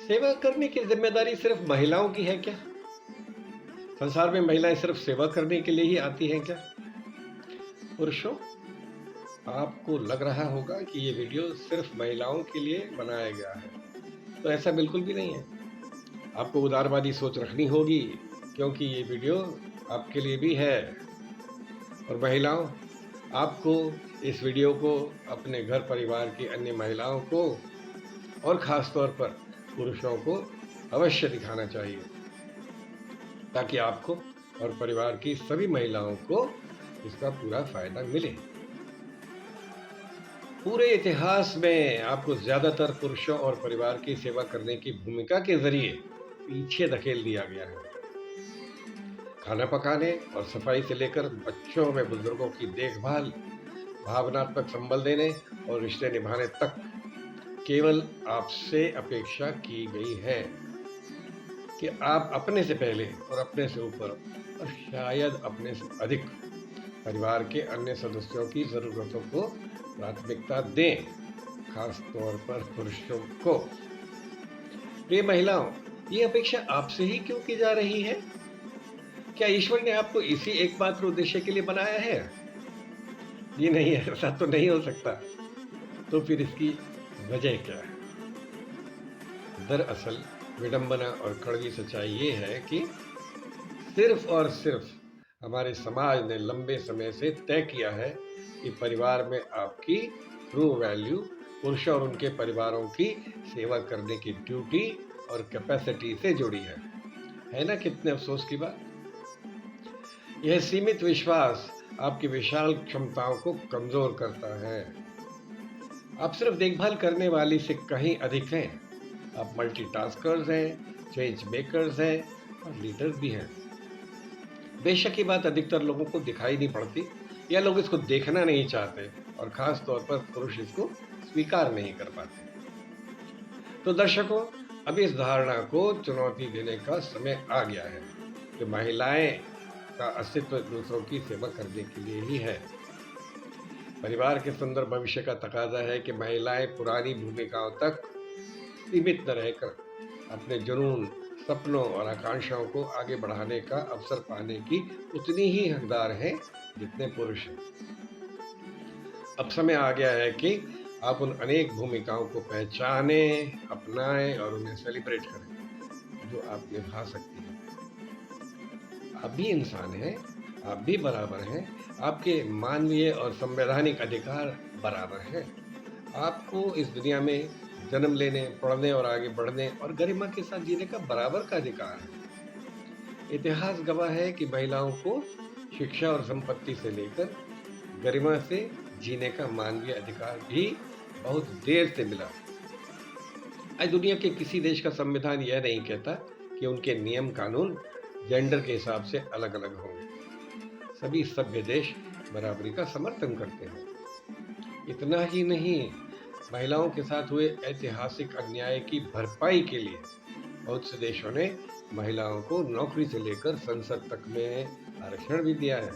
सेवा करने की जिम्मेदारी सिर्फ महिलाओं की है क्या? संसार में महिलाएं सिर्फ सेवा करने के लिए ही आती हैं क्या? पुरुषों, आपको लग रहा होगा कि ये वीडियो सिर्फ महिलाओं के लिए बनाया गया है, तो ऐसा बिल्कुल भी नहीं है। आपको उदारवादी सोच रखनी होगी, क्योंकि ये वीडियो आपके लिए भी है। और महिलाओं, आपको इस वीडियो को अपने घर परिवार की अन्य महिलाओं को और खास तौर पर पुरुषों को अवश्य दिखाना चाहिए, ताकि आपको और परिवार की सभी महिलाओं को इसका पूरा फायदा मिले। पूरे इतिहास में आपको ज्यादातर पुरुषों और परिवार की सेवा करने की भूमिका के जरिए पीछे धकेल दिया गया है। खाना पकाने और सफाई से लेकर बच्चों में बुजुर्गों की देखभाल, भावनात्मक संबल देने और रिश्ते निभाने तक केवल आपसे अपेक्षा की गई है कि आप अपने से पहले और अपने से ऊपर और शायद अपने से अधिक परिवार के अन्य सदस्यों की जरूरतों को प्राथमिकता दें, खास तौर पर पुरुषों को। प्रिय महिलाओं, ये अपेक्षा आपसे ही क्यों की जा रही है? क्या ईश्वर ने आपको इसी एकमात्र उद्देश्य के लिए बनाया है? जी नहीं, ऐसा तो नहीं हो सकता। तो फिर इसकी वजह क्या है? दरअसल विडंबना और कड़वी सच्चाई ये है कि सिर्फ और सिर्फ हमारे समाज ने लंबे समय से तय किया है कि परिवार में आपकी ट्रू वैल्यू पुरुष और उनके परिवारों की सेवा करने की ड्यूटी और कैपेसिटी से जुड़ी है ना? कितने अफसोस की बात। यह सीमित विश्वास आपकी विशाल क्षमताओं को कमजोर करता है। आप सिर्फ देखभाल करने वाली से कहीं अधिक हैं। आप मल्टीटास्कर्स हैं, चेंज मेकर्स हैं और लीडर्स भी हैं। बेशक ये बात अधिकतर लोगों को दिखाई नहीं पड़ती, या लोग इसको देखना नहीं चाहते, और खास तौर पर पुरुष इसको स्वीकार नहीं कर पाते। तो दर्शकों, अब इस धारणा को चुनौती देने का समय आ गया है कि महिलाएं का अस्तित्व दूसरों की सेवा करने के लिए ही है। परिवार के सुंदर भविष्य का तकाजा है कि महिलाएं पुरानी भूमिकाओं तक सीमित न रहकर अपने जुनून, सपनों और आकांक्षाओं को आगे बढ़ाने का अवसर पाने की उतनी ही हकदार हैं जितने पुरुष हैं। अब समय आ गया है कि आप उन अनेक भूमिकाओं को पहचानें, अपनाएं और उन्हें सेलिब्रेट करें जो आप निभा सकती हैं। आप भी इंसान हैं, आप भी बराबर हैं, आपके मानवीय और संवैधानिक अधिकार बराबर हैं। आपको इस दुनिया में जन्म लेने, पढ़ने और आगे बढ़ने और गरिमा के साथ जीने का बराबर का अधिकार है। इतिहास गवाह है कि महिलाओं को शिक्षा और संपत्ति से लेकर गरिमा से जीने का मानवीय अधिकार भी बहुत देर से मिला। आज दुनिया के किसी देश का संविधान यह नहीं कहता कि उनके नियम कानून जेंडर के हिसाब से अलग अलग होंगे। सभी सभ्य देश बराबरी का समर्थन करते हैं। इतना ही नहीं, महिलाओं के साथ हुए ऐतिहासिक अन्याय की भरपाई के लिए बहुत से देशों ने महिलाओं को नौकरी से लेकर संसद तक में आरक्षण भी दिया है।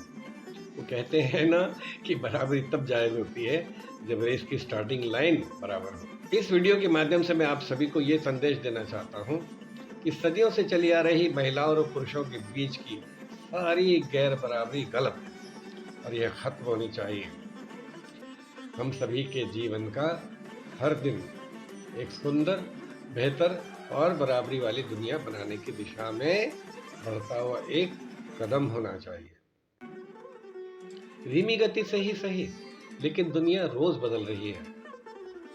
वो कहते हैं ना कि बराबरी तब जायज होती है जब रेस की स्टार्टिंग लाइन बराबर हो। इस वीडियो के माध्यम से मैं आप सभी को ये संदेश देना चाहता हूँ कि सदियों से चली आ रही महिलाओं और पुरुषों के बीच की सारी गैर बराबरी गलत है और यह खत्म होनी चाहिए। हम सभी के जीवन का हर दिन एक सुंदर, बेहतर और बराबरी वाली दुनिया बनाने की दिशा में बढ़ता हुआ एक कदम होना चाहिए। धीमी गति से ही सही, लेकिन दुनिया रोज बदल रही है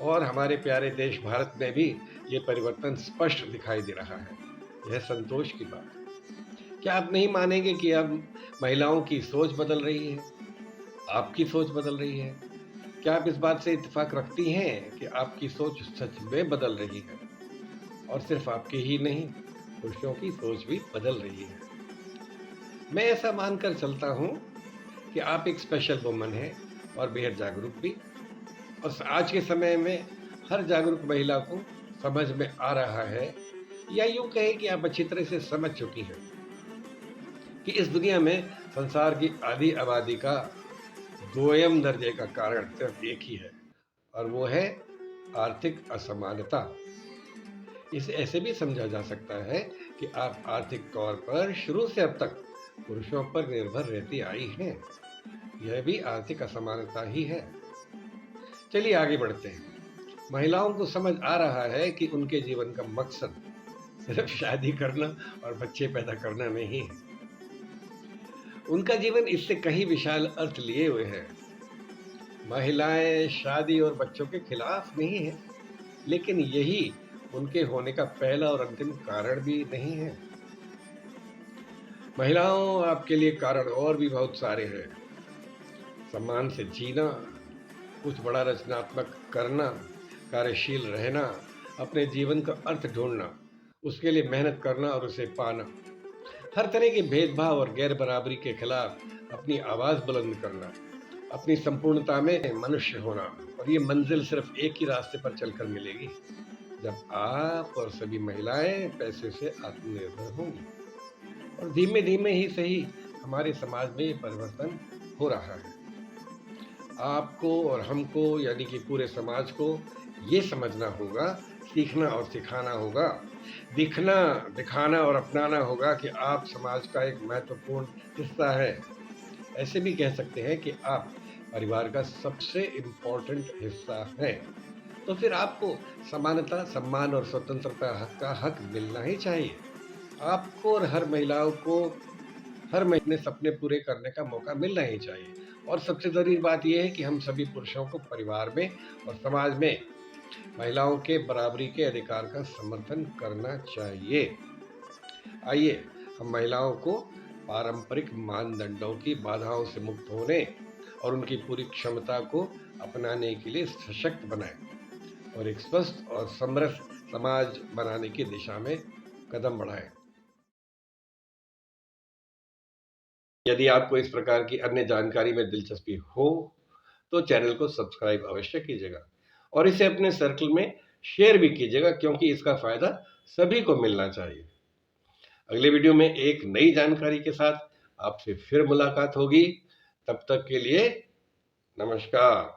और हमारे प्यारे देश भारत में भी ये परिवर्तन स्पष्ट दिखाई दे रहा है। यह संतोष की बात है। क्या आप नहीं मानेंगे कि अब महिलाओं की सोच बदल रही है, आपकी सोच बदल रही है? क्या आप इस बात से इत्तेफाक रखती हैं कि आपकी सोच सच में बदल रही है? और सिर्फ आपकी ही नहीं, पुरुषों की सोच भी बदल रही है। मैं ऐसा मानकर चलता हूँ कि आप एक स्पेशल वुमन हैं और बेहद जागरूक भी। और आज के समय में हर जागरूक महिला को समझ में आ रहा है, या यूं कहें कि आप अच्छी तरह से समझ चुकी हैं कि इस दुनिया में संसार की आधी आबादी का दोयम दर्जे का कारण सिर्फ एक ही है, और वो है आर्थिक असमानता। इसे ऐसे भी समझा जा सकता है कि आप आर्थिक तौर पर शुरू से अब तक पुरुषों पर निर्भर रहती आई हैं। यह भी आर्थिक असमानता ही है। चलिए आगे बढ़ते हैं। महिलाओं को समझ आ रहा है कि उनके जीवन का मकसद सिर्फ शादी करना और बच्चे पैदा करना नहीं है। उनका जीवन इससे कहीं विशाल अर्थ लिए हुए है। महिलाएं शादी और बच्चों के खिलाफ नहीं है, लेकिन यही उनके होने का पहला और अंतिम कारण भी नहीं है। महिलाओं, आपके लिए कारण और भी बहुत सारे हैं। सम्मान से जीना, कुछ बड़ा रचनात्मक करना, कार्यशील रहना, अपने जीवन का अर्थ ढूंढना, उसके लिए मेहनत करना और उसे पाना, हर तरह के भेदभाव और गैर बराबरी के खिलाफ अपनी आवाज बुलंद करना, अपनी संपूर्णता में मनुष्य होना। और ये मंजिल सिर्फ एक ही रास्ते पर चलकर मिलेगी, जब आप और सभी महिलाएं पैसे से आत्मनिर्भर होंगी। और धीमे धीमे ही सही, हमारे समाज में ये परिवर्तन हो रहा है। आपको और हमको, यानी कि पूरे समाज को ये समझना होगा, सीखना और सिखाना होगा, दिखना, दिखाना और अपनाना होगा कि आप समाज का एक महत्वपूर्ण हिस्सा है। ऐसे भी कह सकते हैं कि आप परिवार का सबसे इम्पोर्टेंट हिस्सा हैं। तो फिर आपको समानता, सम्मान और स्वतंत्रता का हक मिलना ही चाहिए। आपको और हर महिलाओं को हर महीने सपने पूरे करने का मौका मिलना ही चाहिए। और सबसे ज़रूरी बात यह है कि हम सभी पुरुषों को परिवार में और समाज में महिलाओं के बराबरी के अधिकार का समर्थन करना चाहिए। आइए हम महिलाओं को पारंपरिक मानदंडों की बाधाओं से मुक्त होने और उनकी पूरी क्षमता को अपनाने के लिए सशक्त बनाएं और एक स्वस्थ और समृद्ध समाज बनाने की दिशा में कदम बढ़ाएं। यदि आपको इस प्रकार की अन्य जानकारी में दिलचस्पी हो तो चैनल को सब्सक्राइब अवश्य कीजिएगा और इसे अपने सर्कल में शेयर भी कीजिएगा, क्योंकि इसका फायदा सभी को मिलना चाहिए। अगले वीडियो में एक नई जानकारी के साथ आपसे फिर मुलाकात होगी। तब तक के लिए नमस्कार।